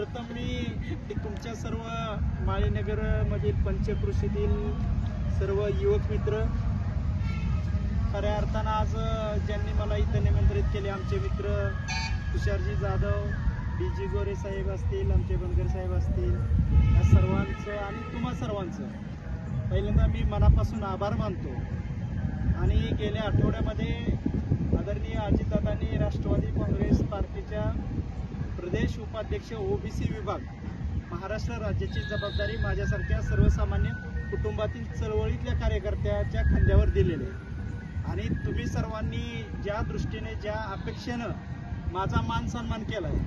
सर्वप्रथम मी तुमच्या सर्व माळीनगर मधील पंचक्रोशीतील सर्व युवक मित्र, खऱ्या अर्थानं आज ज्यांनी मला इथं निमंत्रित केले, आमचे मित्र तुषारजी जाधव, डीजी गोरे साहेब असतील, आमचे बनकर साहेब असतील, या सर्वांचं आणि तुम्हा सर्वांचं पहिल्यांदा मी मनापासून आभार मानतो। आणि गेल्या आठवड्यामध्ये आदरणीय अजितदादांनी राष्ट्रवादी काँग्रेस पार्टीच्या प्रदेश उपाध्यक्ष ओबीसी विभाग महाराष्ट्र राज्याची जबाबदारी माझ्यासारख्या सर्वसामान्य कुटुंबातील चळवळीतल्या कार्यकर्त्याच्या खांद्यावर दिलेले आणि तुम्ही सर्वांनी ज्या दृष्टीने ज्या अपेक्षेनं माझा मान सन्मान केलाय,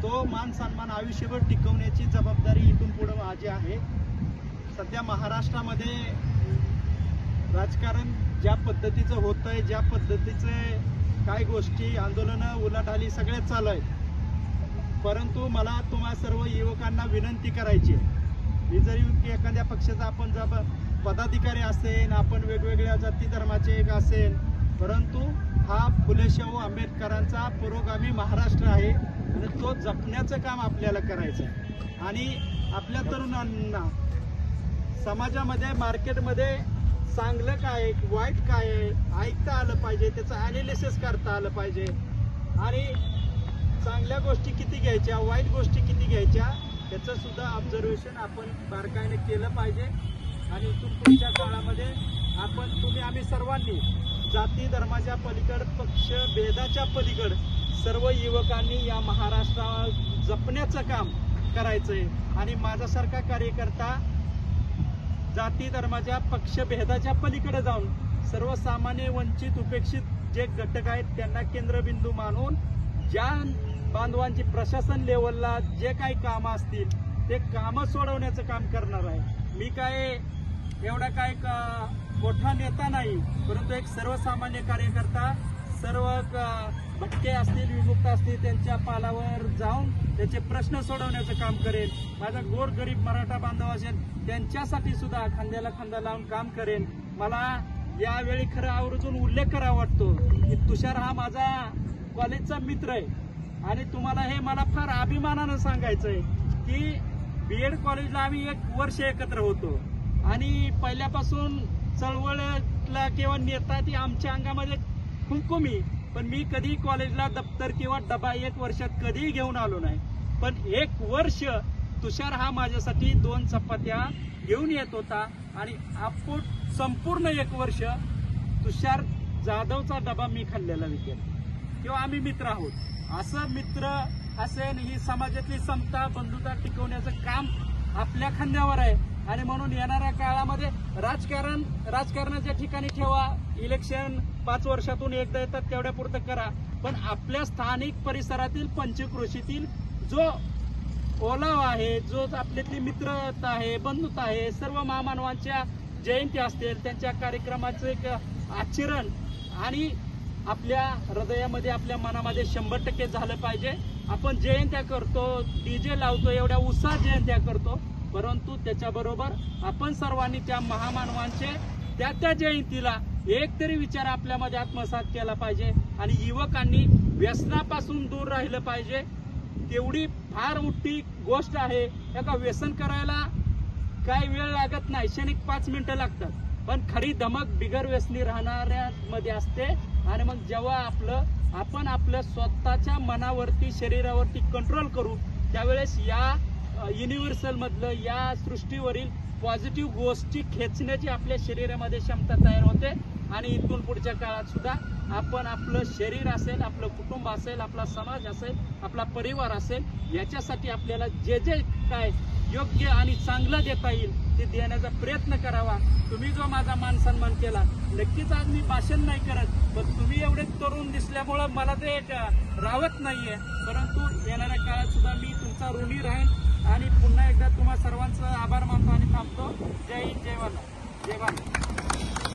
तो मान सन्मान आयुष्यभर टिकवण्याची जबाबदारी इथून पुढे माझी आहे। सध्या महाराष्ट्रामध्ये राजकारण ज्या पद्धतीचं होतंय, ज्या पद्धतीचे काही गोष्टी आंदोलनं उलाढाली सगळ्याच चालू आहेत, परंतु मला तुम्हा सर्व युवकांना विनंती करायची आहे, मी जरी एखाद्या पक्षाचा आपण जर पदाधिकारी असेल, आपण वेगवेगळ्या जाती धर्माचे एक असेल, परंतु हा फुले शाहू आंबेडकरांचा पुरोगामी महाराष्ट्र आहे आणि तो जपण्याचं काम आपल्याला करायचं आहे। आणि आपल्या तरुणांना समाजामध्ये, मार्केटमध्ये चांगलं काय वाईट काय ऐकता आलं पाहिजे, त्याचं ॲनालिसिस करता आलं पाहिजे आणि चांगल्या गोष्टी किती घ्यायच्या, वाईट गोष्टी किती घ्यायच्या, त्याचं सुद्धा ऑब्झर्वेशन आपण बारकाईने केलं पाहिजे। आणि इथून पुढच्या काळामध्ये तुम्ही आम्ही सर्वांनी जाती धर्माच्या पलीकड, पक्ष भेदाच्या पलीकड सर्व युवकांनी या महाराष्ट्राला जपण्याचं काम करायचंय। आणि माझ्यासारखा कार्यकर्ता जाती धर्माच्या पक्ष भेदाच्या पलीकडे जाऊन सर्वसामान्य वंचित उपेक्षित जे घटक आहेत त्यांना केंद्रबिंदू मानून ज्या बांधवांची प्रशासन लेवलला जे काही कामं असतील ते कामं सोडवण्याचं काम करणार आहे। मी काय एवढा काय मोठा नेता नाही, परंतु एक सर्वसामान्य कार्यकर्ता, सर्व भटके असतील, विमुक्त असतील, त्यांच्या पालावर जाऊन त्याचे प्रश्न सोडवण्याचं काम करेन। माझा गोरगरीब मराठा बांधव असेल त्यांच्यासाठी सुद्धा खांद्याला खांदा लावून काम करेन। मला यावेळी खरं आवर्जून उल्लेख करावा वाटतो की तुषार हा माझा कॉलेजचा मित्र आहे आणि तुम्हाला हे मला फार अभिमानानं सांगायचं आहे की बीएड कॉलेजला आम्ही 1 वर्ष एकत्र होतो आणि पहिल्यापासून चळवळीतला किंवा नेता ती आमच्या अंगामध्ये खुमखुमी, पण मी कधी कॉलेजला दप्तर किंवा डबा 1 वर्षात कधीही घेऊन आलो नाही। पण 1 वर्ष तुषार हा माझ्यासाठी 2 चपात्या घेऊन येत होता आणि आपण संपूर्ण 1 वर्ष तुषार जाधवचा डबा मी खाल्लेला विकेल, किंवा आम्ही मित्र आहोत। असं मित्र असेल, ही समाजातली समता बंधुता टिकवण्याचं काम आपल्या खांद्यावर आहे। आणि म्हणून येणाऱ्या काळामध्ये राजकारणाच्या ठिकाणी ठेवा, इलेक्शन 5 वर्षातून एकदा येतात तेवढ्या पुरतं करा, पण आपल्या स्थानिक परिसरातील पंचक्रोशीतील जो ओलाव आहे, जो आपल्यातली मित्रता आहे, बंधुता आहे, सर्व महामानवांच्या जयंती असतील त्यांच्या कार्यक्रमाचं एक आचरण आणि आपल्या हृदयामध्ये, आपल्या मनामध्ये 100% झालं पाहिजे। आपण जयंत्या करतो, डीजे लावतो, एवढ्या उत्साहात जयंत्या करतो, परंतु त्याच्याबरोबर आपण सर्वांनी त्या महामानवांचे त्या जयंतीला एक तरी विचार आपल्यामध्ये आत्मसात केला पाहिजे आणि युवकांनी व्यसनापासून दूर राहिलं पाहिजे। तेवढी फार मोठी गोष्ट आहे। एका व्यसन करायला काही वेळ लागत नाही, क्षणिक 5 मिनिटं लागतात, पण खरी धमक बिगर व्यसनी राहणाऱ्यामध्ये असते। आणि मग जेव्हा आपण आपलं स्वतःच्या मनावरती, शरीरावरती कंट्रोल करू, त्यावेळेस या युनिव्हर्सल मधलं, या सृष्टीवरील पॉझिटिव्ह गोष्टी खेचण्याची आपल्या शरीरामध्ये क्षमता तयार होते। आणि इथून पुढच्या काळात सुद्धा आपण आपलं शरीर असेल, आपलं कुटुंब असेल, आपला समाज असेल, आपला परिवार असेल, याच्यासाठी आपल्याला जे काय योग्य आणि चांगलं देता येईल ते देण्याचा प्रयत्न करावा। तुम्ही जो माझा मान सन्मान केला, नक्कीच आज मी भाषण नाही करत, पण तुम्ही एवढे तरुण दिसल्यामुळं मला ते राहत नाहीये, परंतु येणाऱ्या काळात सुद्धा मी तुमचा ऋणी राहीन। आणि पुन्हा एकदा तुम्हा सर्वांचा आभार मानतो आणि थांबतो। जय हिंद, जय भारत, जय भारत।